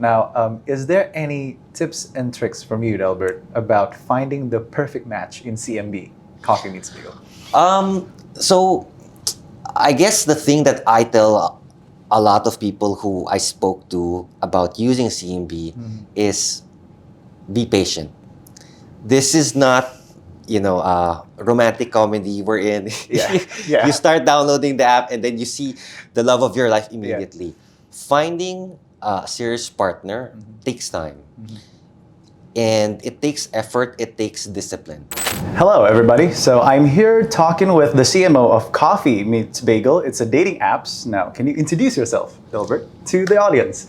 Now, is there any tips and tricks from you, Delbert, about finding the perfect match in CMB, Coffee Meets Bagel? So I guess the thing that I tell a lot of people who I spoke to about using CMB is be patient. This is not, a romantic comedy wherein you start downloading the app and then you see the love of your life immediately. Finding a serious partner takes time. And it takes effort, it takes discipline. Hello, everybody. So I'm here talking with the CMO of Coffee Meets Bagel. It's a dating apps. Now, can you introduce yourself, Delbert, to the audience?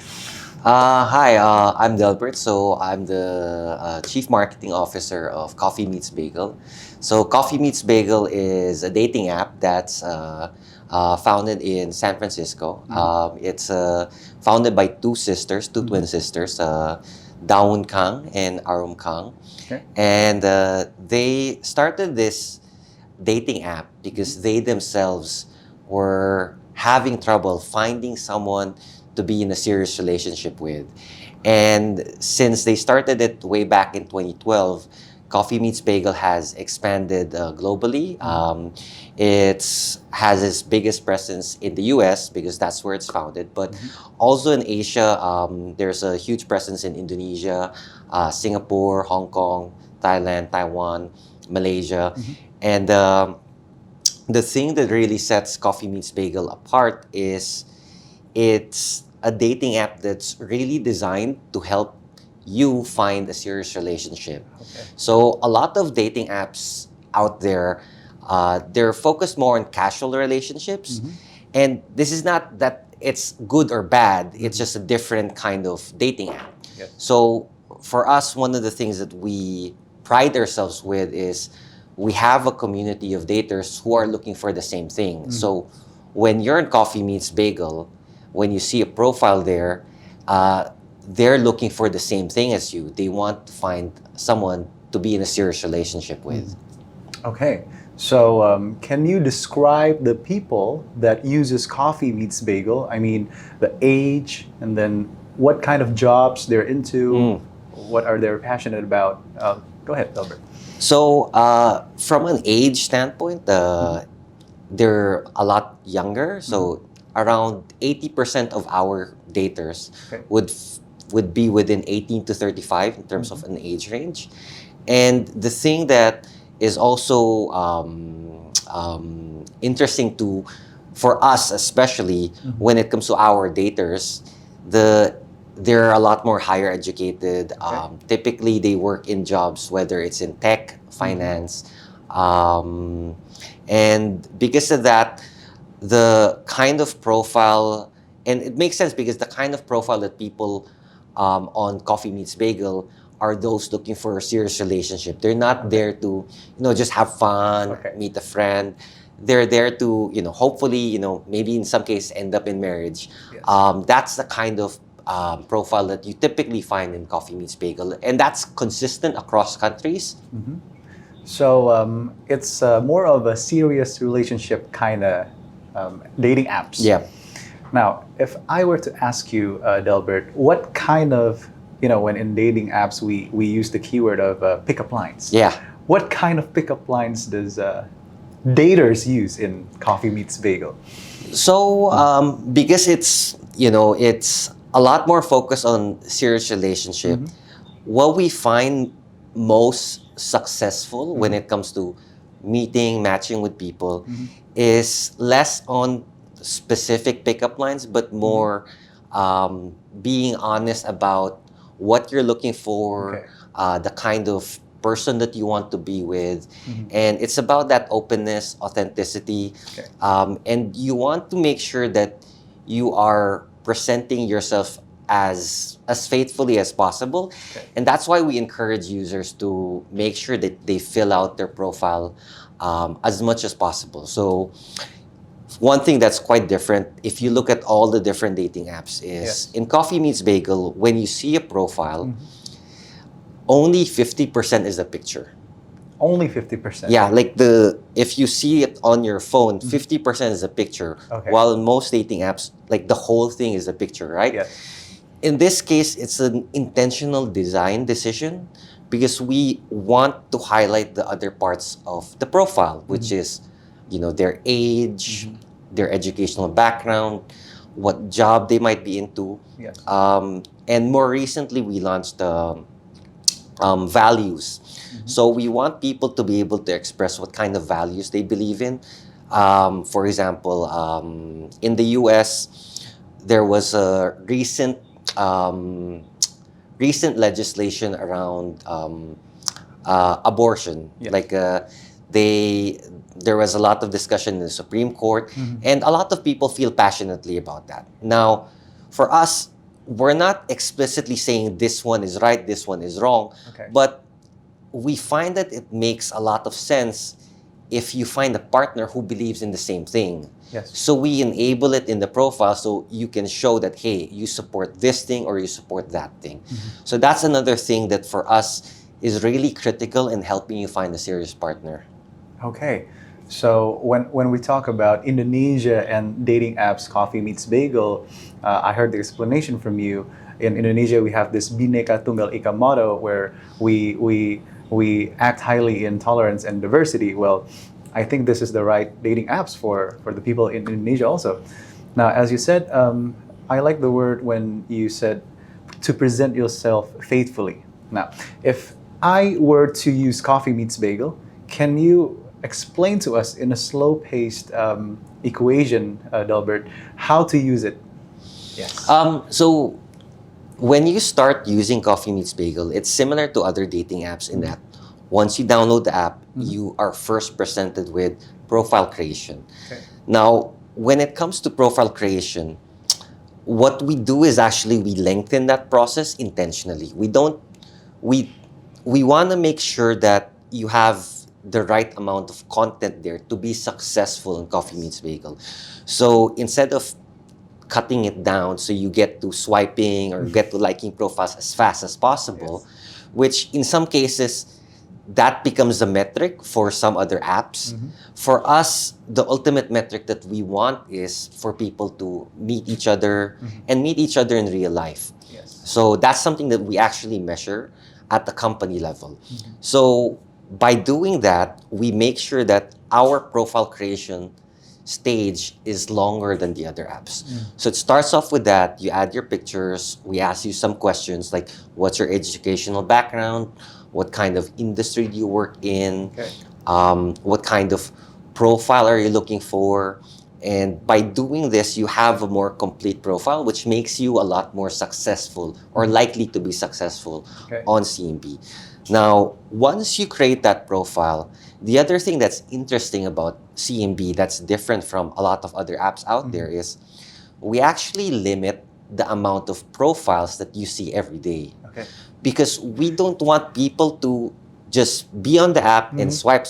Hi, I'm Delbert. So I'm the Chief Marketing Officer of Coffee Meets Bagel. So Coffee Meets Bagel is a dating app that's founded in San Francisco. It's founded by two twin sisters, Dawn Kang and Arum Kang. Okay. And they started this dating app because they themselves were having trouble finding someone to be in a serious relationship with. And since they started it way back in 2012, Coffee Meets Bagel has expanded globally. It has its biggest presence in the US because that's where it's founded, but also in Asia, there's a huge presence in Indonesia, Singapore, Hong Kong, Thailand, Taiwan, Malaysia. And the thing that really sets Coffee Meets Bagel apart is it's a dating app that's really designed to help you find a serious relationship. Okay. So a lot of dating apps out there, they're focused more on casual relationships. And this is not that it's good or bad, it's just a different kind of dating app. Yes. So for us, one of the things that we pride ourselves with is we have a community of daters who are looking for the same thing. So when you're in Coffee Meets Bagel, when you see a profile there, they're looking for the same thing as you. They want to find someone to be in a serious relationship with. Okay. So can you describe the people that uses Coffee Meets Bagel? I mean, the age, and then what kind of jobs they're into, what are they passionate about? Go ahead, Delbert. So from an age standpoint, they're a lot younger. So around 80% of our daters would be within 18 to 35 in terms of an age range. And the thing that is also interesting for us, especially when it comes to our daters, they're a lot more higher educated. Typically, they work in jobs, whether it's in tech, finance, and because of that, the kind of profile, and it makes sense because the kind of profile that people on Coffee Meets Bagel are those looking for a serious relationship. They're not there to, just have fun, meet a friend. They're there to, hopefully, maybe in some cases end up in marriage. Yes. That's the kind of profile that you typically find in Coffee Meets Bagel, and that's consistent across countries. So it's more of a serious relationship kind of dating apps. Yeah. Now, if I were to ask you, Delbert, what kind of, when in dating apps we use the keyword of pickup lines. Yeah. What kind of pickup lines does daters use in Coffee Meets Bagel? So because it's a lot more focused on serious relationship, what we find most successful when it comes to matching with people is less on specific pickup lines, but more being honest about what you're looking for, the kind of person that you want to be with. And it's about that openness, authenticity, and you want to make sure that you are presenting yourself as faithfully as possible. And that's why we encourage users to make sure that they fill out their profile as much as possible. So one thing that's quite different, if you look at all the different dating apps, is in Coffee Meets Bagel, when you see a profile, only 50% is a picture. Only 50%? Yeah, like if you see it on your phone, 50% is a picture. While in most dating apps, like the whole thing is a picture, right? Yes. In this case, it's an intentional design decision because we want to highlight the other parts of the profile, which is, their age, their educational background, what job they might be into. Yes. And more recently, we launched values. So we want people to be able to express what kind of values they believe in. For example, in the US, there was a recent legislation around abortion. Yes. Like there was a lot of discussion in the Supreme Court, and a lot of people feel passionately about that. Now, for us, we're not explicitly saying this one is right, this one is wrong, Okay. but we find that it makes a lot of sense if you find a partner who believes in the same thing. Yes. So we enable it in the profile so you can show that, hey, you support this thing or you support that thing. So that's another thing that for us is really critical in helping you find a serious partner. Okay. So when we talk about Indonesia and dating apps, Coffee Meets Bagel, I heard the explanation from you. In Indonesia, we have this Bhinneka Tunggal Ika motto where we act highly in tolerance and diversity. Well, I think this is the right dating apps for the people in Indonesia also. Now, as you said, I like the word when you said to present yourself faithfully. Now, if I were to use Coffee Meets Bagel, can you explain to us in a slow-paced equation, Delbert, how to use it? Yes. So when you start using Coffee Meets Bagel, it's similar to other dating apps in that once you download the app, you are first presented with profile creation. Okay. Now, when it comes to profile creation, what we do is actually we lengthen that process intentionally. We want to make sure that you have the right amount of content there to be successful in Coffee Meets Bagel. So instead of cutting it down so you get to swiping or get to liking profiles as fast as possible, which in some cases that becomes a metric for some other apps. For us, the ultimate metric that we want is for people to meet each other and meet each other in real life. Yes. So that's something that we actually measure at the company level. So by doing that, we make sure that our profile creation stage is longer than the other apps. So it starts off with that. You add your pictures. We ask you some questions like, what's your educational background? What kind of industry do you work in? Okay. What kind of profile are you looking for? And by doing this, you have a more complete profile, which makes you a lot more successful or likely to be successful on CMB. Now, once you create that profile, the other thing that's interesting about CMB that's different from a lot of other apps out there is we actually limit the amount of profiles that you see every day. Okay. Because we don't want people to just be on the app and swipe.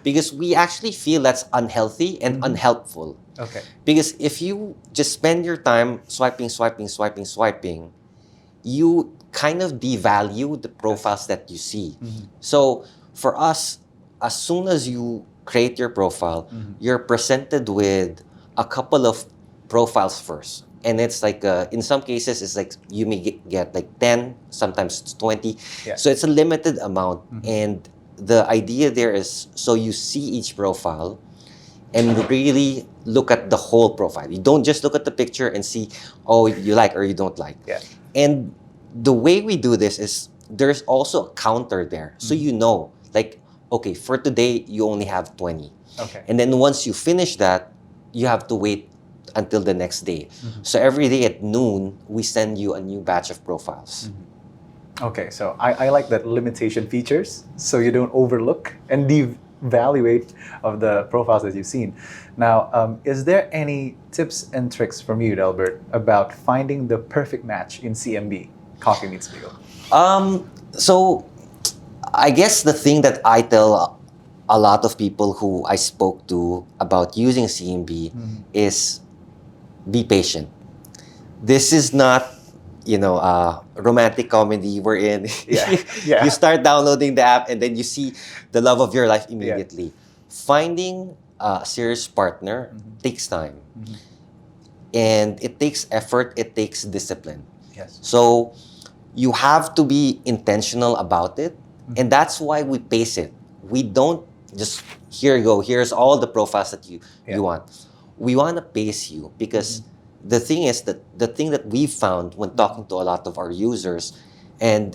Because we actually feel that's unhealthy and unhelpful. Okay. Because if you just spend your time swiping, you kind of devalue the profiles that you see. So for us, as soon as you create your profile, you're presented with a couple of profiles first. And it's like, in some cases, it's like you may get like 10, sometimes it's 20. Yeah. So it's a limited amount. And the idea there is so you see each profile and really look at the whole profile. You don't just look at the picture and see, oh, you like or you don't like. Yeah. And the way we do this is there's also a counter there. So you know, like, okay, for today, you only have 20. Okay. And then once you finish that, you have to wait until the next day. So every day at noon, we send you a new batch of profiles. Okay, so I like that limitation features, so you don't overlook and devaluate of the profiles that you've seen. Now, is there any tips and tricks from you, Delbert, about finding the perfect match in CMB, Coffee Meets Bagel? So I guess the thing that I tell a lot of people who I spoke to about using CMB is be patient. This is not, a romantic comedy wherein you start downloading the app and then you see the love of your life immediately. Finding a serious partner takes time. and it takes effort, it takes discipline. Yes. So you have to be intentional about it, and that's why we pace it. We don't just, here you go, here's all the profiles that you want. We want to pace you, because the thing is that the thing that we found when talking to a lot of our users, and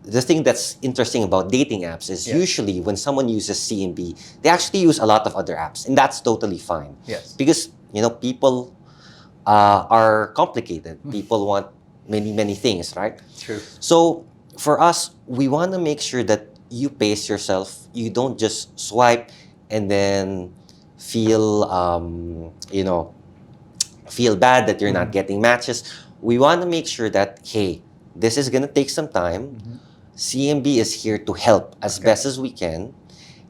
the thing that's interesting about dating apps is usually when someone uses CMB, they actually use a lot of other apps, and that's totally fine. Yes. Because, you know, people are complicated. People want many things, right? True. So for us, we want to make sure that you pace yourself. You don't just swipe and then feel, you know, feel bad that you're not getting matches. We want to make sure that, hey, this is going to take some time. CMB is here to help as best as we can,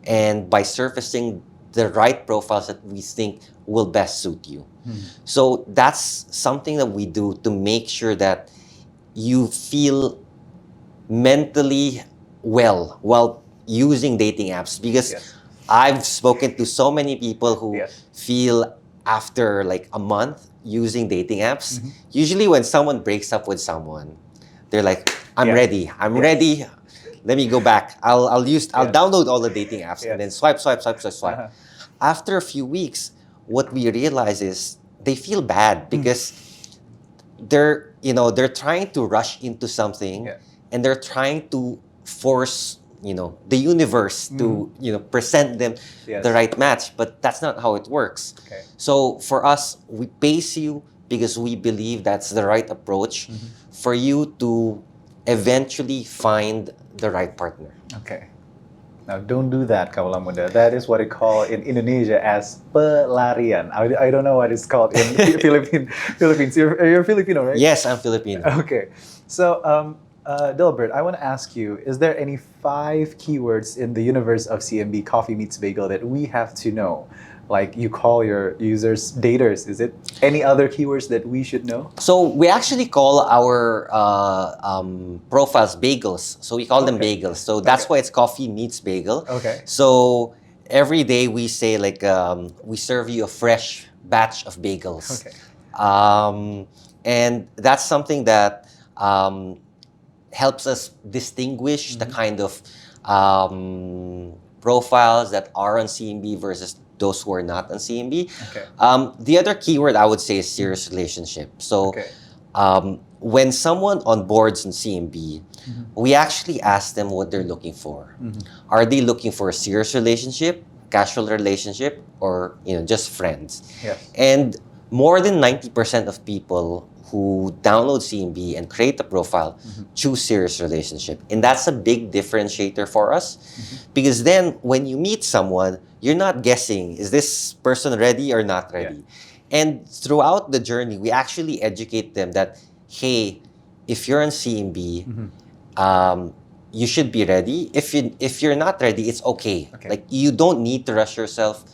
and by surfacing the right profiles that we think will best suit you. So that's something that we do to make sure that you feel mentally well while using dating apps, because I've spoken to so many people who feel after like a month using dating apps, usually when someone breaks up with someone, they're like, I'm ready. I'm ready. Let me go back. I'll download all the dating apps and then swipe. After a few weeks, what we realize is they feel bad because they're trying to rush into something, and they're trying to force, the universe to, present them the right match, but that's not how it works. So for us, we pace you because we believe that's the right approach for you to eventually find the right partner. Okay. Now, don't do that, Kawula Muda. That is what I call in Indonesia as pelarian. I don't know what it's called in Philippines. You're Filipino, right? Yes, I'm Filipino. Okay. So, Delbert, I want to ask you, is there any 5 keywords in the universe of CMB Coffee Meets Bagel that we have to know? Like you call your users daters. Is it any other keywords that we should know? So we actually call our profiles bagels. So we call them bagels. So that's why it's Coffee Meets Bagel. Okay. So every day we say like, we serve you a fresh batch of bagels. Okay. And that's something that helps us distinguish the kind of profiles that are on CMB versus those who are not on CMB. Okay. The other keyword I would say is serious relationship. So when someone onboards on CMB, we actually ask them what they're looking for. Are they looking for a serious relationship, casual relationship, or just friends? Yes. And more than 90% of people who download CMB and create a profile choose serious relationship. And that's a big differentiator for us, because then when you meet someone, you're not guessing, is this person ready or not ready? And throughout the journey, we actually educate them that, hey, if you're on CMB, you should be ready. If you're not ready, it's okay. Like, you don't need to rush yourself.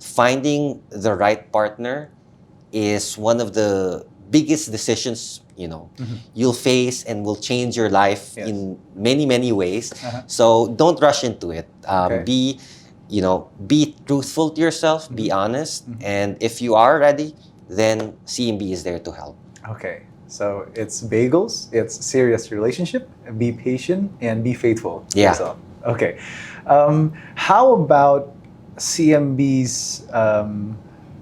Finding the right partner is one of the biggest decisions you'll face and will change your life in many ways. So don't rush into it. Be truthful to yourself, be honest, and if you are ready, then CMB is there to help. Okay. So it's bagels, it's serious relationship, be patient, and be faithful. Yeah. That's all. Okay. How about CMB's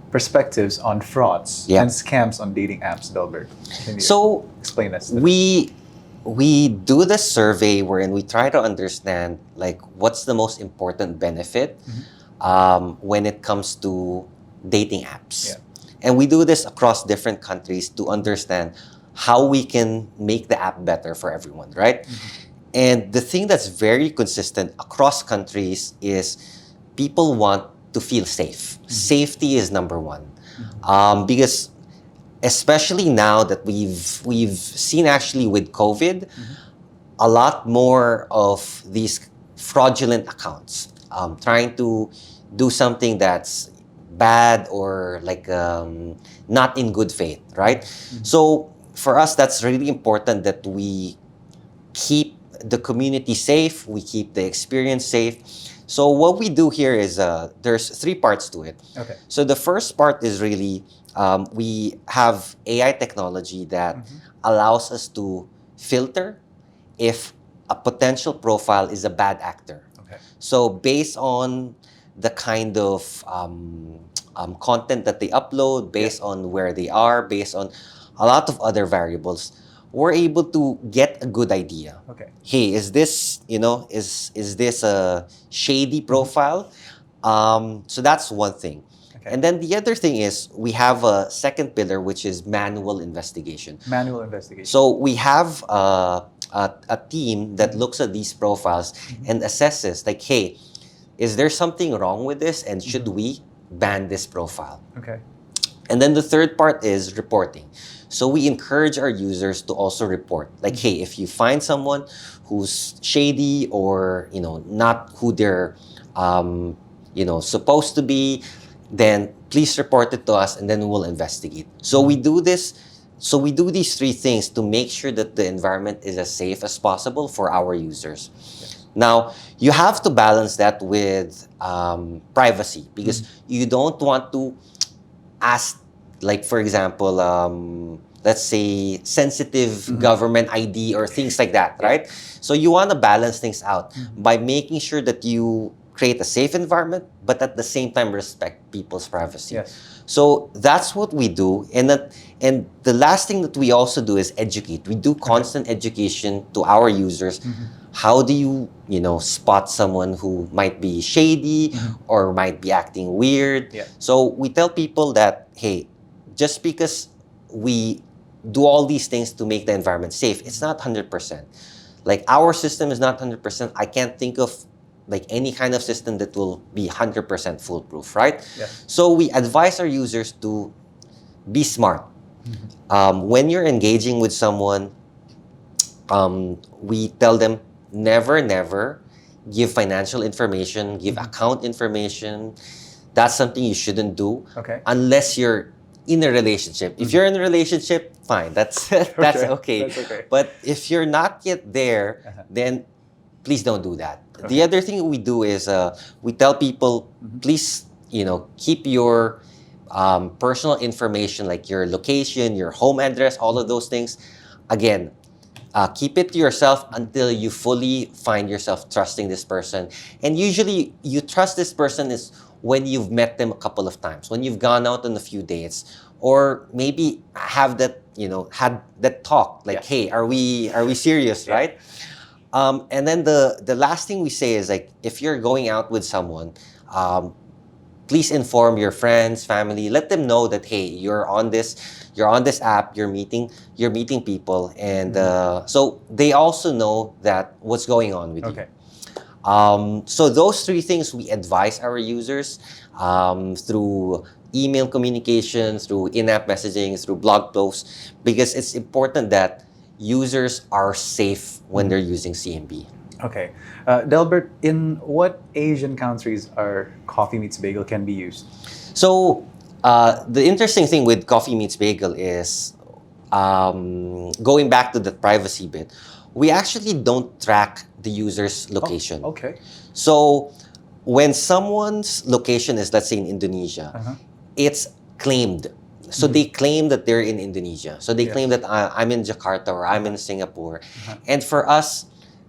perspectives on frauds and scams on dating apps, Delbert? Can you explain this? We do the survey wherein we try to understand like what's the most important benefit when it comes to dating apps. And we do this across different countries to understand how we can make the app better for everyone, right? And the thing that's very consistent across countries is people want to feel safe. Safety is number one. Because especially now that we've seen actually with COVID, a lot more of these fraudulent accounts trying to do something that's bad or like not in good faith, right? So for us, that's really important that we keep the community safe, we keep the experience safe. So what we do here is there's 3 parts to it. Okay. So the first part is really we have AI technology that allows us to filter if a potential profile is a bad actor. Okay. So based on the kind of content that they upload, based on where they are, based on a lot of other variables, we're able to get a good idea. Okay. Hey, is this, is this a shady profile? So that's one thing. Okay. And then the other thing is we have a second pillar, which is manual investigation. Manual investigation. So we have a team that looks at these profiles and assesses like, hey, is there something wrong with this, and should we ban this profile? Okay. And then the third part is reporting. So we encourage our users to also report. Like, hey, if you find someone who's shady or, not who they're, supposed to be, then please report it to us and then we'll investigate. So we do this. So we do these three things to make sure that the environment is as safe as possible for our users. Yes. Now, you have to balance that with privacy, because you don't want to ask, like, for example, let's say sensitive government ID or things like that, right? So you want to balance things out by making sure that you create a safe environment, but at the same time respect people's privacy. Yes. So that's what we do. And the last thing that we also do is educate. We do constant education to our users. How do you, spot someone who might be shady or might be acting weird? Yeah. So we tell people that, hey, just because we do all these things to make the environment safe, it's not 100%. Like, our system is not 100%. I can't think of like any kind of system that will be 100% foolproof, right? Yeah. So we advise our users to be smart. When you're engaging with someone, we tell them never give financial information, give account information. That's something you shouldn't do unless you're in a relationship. If you're in a relationship, fine, that's okay. That's okay. But if you're not yet there, then please don't do that. The other thing we do is we tell people, please, keep your personal information, like your location, your home address, all of those things. Again, keep it to yourself until you fully find yourself trusting this person. And usually you trust this person is when you've met them a couple of times, when you've gone out on a few dates, or maybe have that, had that talk, like, hey, are we serious, right? And then the last thing we say is, like, if you're going out with someone, please inform your friends, family. Let them know that, hey, you're on this app. You're meeting people, and so they also know that what's going on with you. So those three things we advise our users through email communication, through in-app messaging, through blog posts, because it's important that users are safe when they're using CMB. Okay. Delbert, in what Asian countries are Coffee Meets Bagel can be used? So the interesting thing with Coffee Meets Bagel is, going back to the privacy bit, we actually don't track the user's location. Oh, okay. So when someone's location is, let's say, in Indonesia, it's claimed. So they claim that they're in Indonesia. So they claim that I'm in Jakarta or I'm in Singapore. And for us,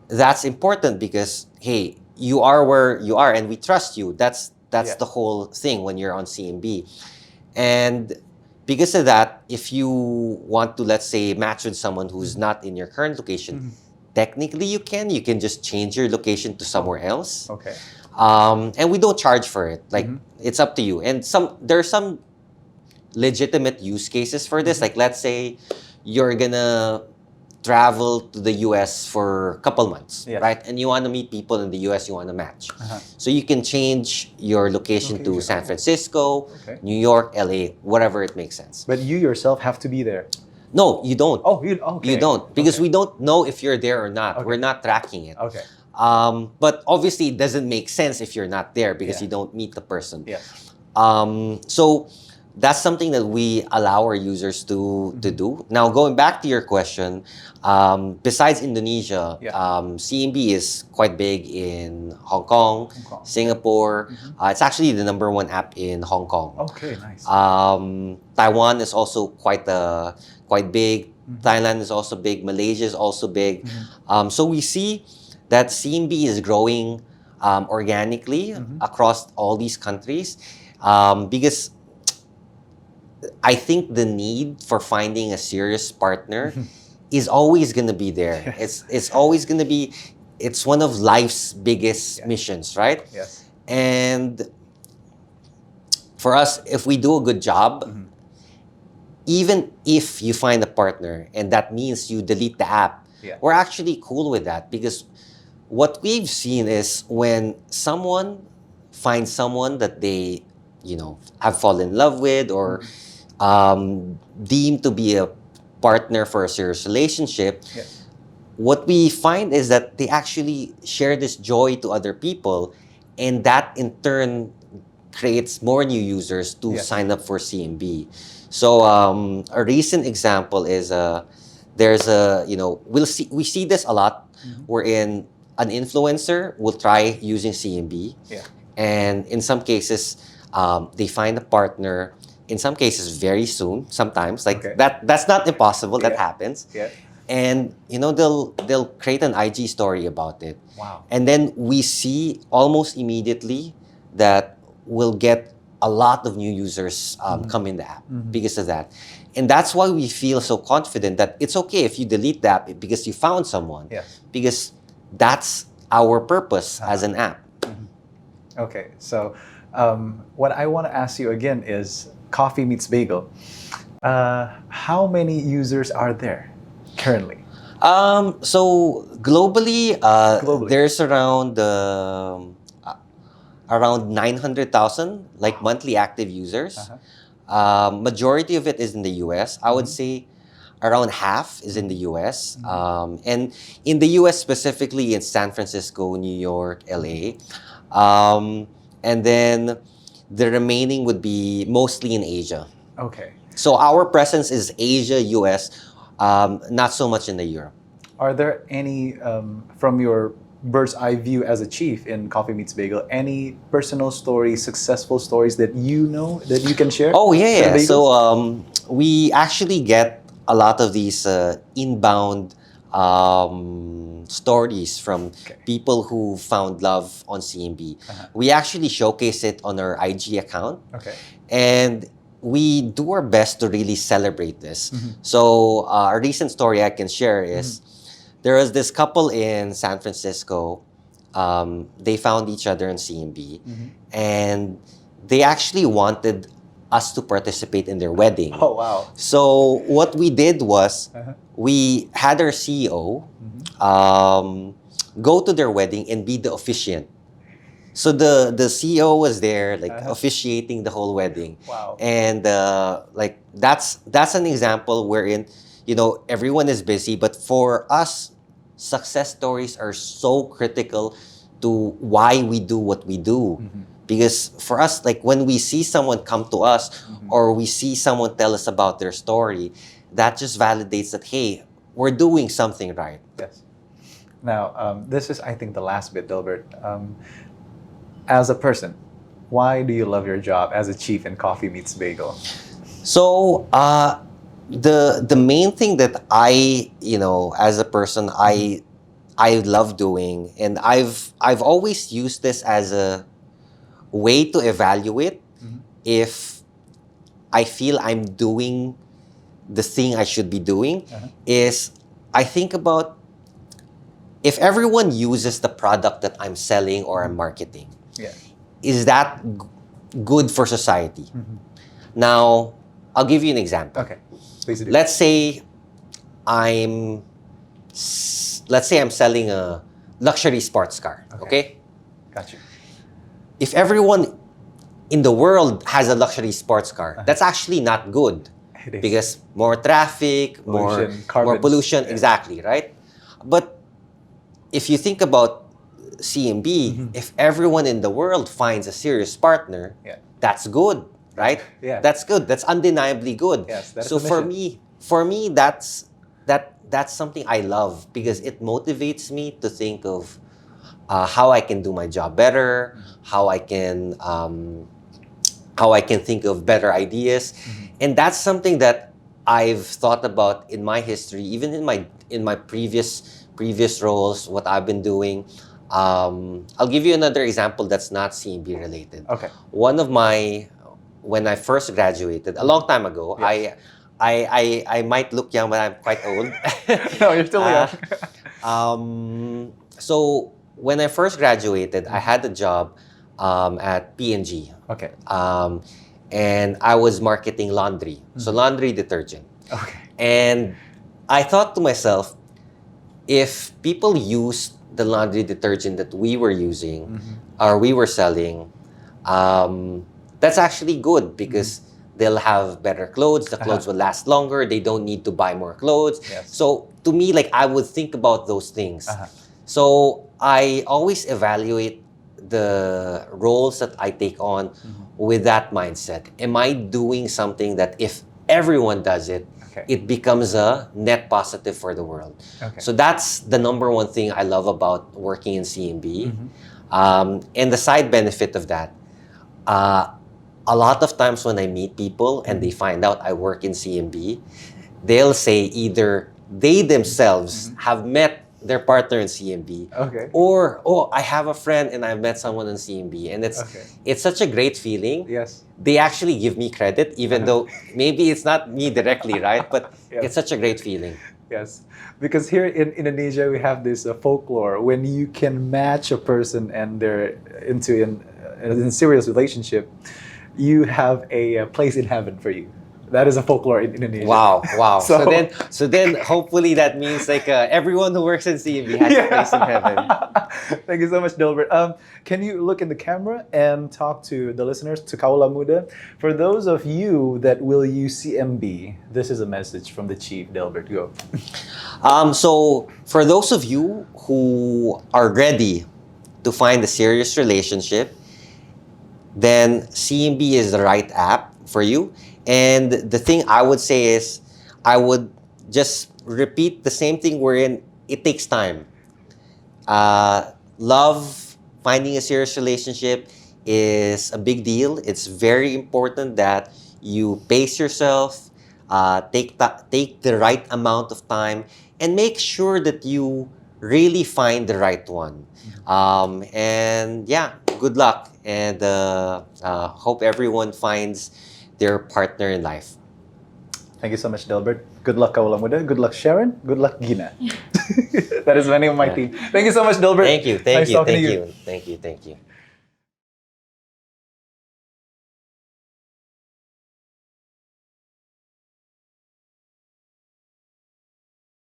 that's important because, hey, you are where you are and we trust you. That's the whole thing when you're on CMB. And because of that, if you want to, let's say, match with someone who's not in your current location, technically you can just change your location to somewhere else. Okay. And we don't charge for it. Like, it's up to you. And there are some legitimate use cases for this. Like, let's say you're gonna travel to the US for a couple months, right? And you want to meet people in the US, you want to match. So you can change your location to San Francisco, New York, LA, whatever it makes sense. But you yourself have to be there. No, you don't. Oh, you don't. Because we don't know if you're there or not. We're not tracking it. Okay. But obviously it doesn't make sense if you're not there because you don't meet the person. Yeah. So that's something that we allow our users to do. Now, going back to your question, besides Indonesia, Yeah. CMB is quite big in Hong Kong, Singapore. It's actually the #1 app in Hong Kong. Okay, nice. Taiwan is also quite big. Thailand is also big. Malaysia is also big. So we see that CMB is growing organically across all these countries because I think the need for finding a serious partner is always going to be there. Yes. It's always going to be, it's one of life's biggest missions, right? Yes. And for us, if we do a good job, even if you find a partner and that means you delete the app, we're actually cool with that, because what we've seen is when someone finds someone that they, have fallen in love with or deemed to be a partner for a serious relationship, what we find is that they actually share this joy to other people, and that in turn creates more new users to sign up for CMB. So a recent example is there's a, we see this a lot, wherein an influencer will try using CMB, and in some cases they find a partner. In some cases, very soon. Sometimes, that's not impossible. That happens. And they'll create an IG story about it. Wow. And then we see almost immediately that we'll get a lot of new users come in the app because of that. And that's why we feel so confident that it's okay if you delete the app because you found someone. Because that's our purpose as an app. Okay, so what I want to ask you again is Coffee Meets Bagel. How many users are there currently? So globally, there's around 900,000 monthly active users. Majority of it is in the US. I would say around half is in the US. And in the US specifically, in San Francisco, New York, LA. And then the remaining would be mostly in Asia. Okay. So our presence is Asia, US, not so much in the Europe. Are there any, from your bird's eye view as a chief in Coffee Meets Bagel, any personal stories, successful stories that you know that you can share? Oh, yeah. So we actually get a lot of these inbound stories from people who found love on CMB. We actually showcase it on our IG account. And we do our best to really celebrate this. So a recent story I can share is there was this couple in San Francisco. They found each other on CMB, and they actually wanted us to participate in their wedding. Oh, wow. So what we did was we had our CEO go to their wedding and be the officiant. So the CEO was there, officiating the whole wedding. Wow. And that's an example wherein, everyone is busy, but for us, success stories are so critical to why we do what we do. Because for us, when we see someone come to us or we see someone tell us about their story, that just validates that, hey, we're doing something right. Yes. Now, this is, I think, the last bit, Dilbert. As a person, why do you love your job as a chief in Coffee Meets Bagel? So, the main thing that I, as a person, I love doing, and I've always used this as a way to evaluate if I feel I'm doing the thing I should be doing, is I think about if everyone uses the product that I'm selling or I'm marketing, is that good for society? Now, I'll give you an example. Okay, please do. Let's say I'm selling a luxury sports car. Okay? Got you. If everyone in the world has a luxury sports car, that's actually not good. Because more traffic, more pollution, exactly, right? But if you think about CMB, if everyone in the world finds a serious partner, that's good. right? Yeah. That's good. That's undeniably good. Yes, that is so the for mission. me, that's something I love because it motivates me to think of how I can do my job better, how I can think of better ideas, and that's something that I've thought about in my history, even in my previous roles, what I've been doing. I'll give you another example that's not CMB related. Okay. When I first graduated a long time ago, Yes. I might look young, but I'm quite old. No, you're still young. So when I first graduated, I had a job at P&G. Okay. And I was marketing laundry, so laundry detergent. Okay. And I thought to myself, if people used the laundry detergent that we were using or we were selling, that's actually good because they'll have better clothes. The clothes will last longer. They don't need to buy more clothes. Yes. So to me, like, I would think about those things. So I always evaluate the roles that I take on with that mindset. Am I doing something that if everyone does it, it becomes a net positive for the world? Okay. So that's the number one thing I love about working in CMB. And the side benefit of that, a lot of times when I meet people and they find out I work in CMB, they'll say either they themselves have met their partner in CMB, or I have a friend and I've met someone in CMB, and it's such a great feeling. Yes. They actually give me credit, even though maybe it's not me directly, right? But it's such a great feeling. Yes, because here in Indonesia we have this folklore when you can match a person and they're in a serious relationship, you have a place in heaven for you. That is a folklore in Indonesia. Wow. So then hopefully that means like everyone who works in CMB has a place in heaven. Thank you so much, Delbert. Can you look in the camera and talk to the listeners, to Kawula Muda? For those of you that will use CMB, this is a message from the Chief. Delbert, go. So for those of you who are ready to find a serious relationship, then CMB is the right app for you. And the thing I would say is, I would just repeat the same thing wherein it takes time. Love, finding a serious relationship is a big deal. It's very important that you pace yourself, take the right amount of time, and make sure that you really find the right one. And yeah, good luck, and hope everyone finds their partner in life. Thank you so much, Delbert. Good luck, Kawula Muda. Good luck, Sharon. Good luck, Gina. That is the name of my team. Thank you so much, Delbert. Thank you. Nice talking to you. Thank you.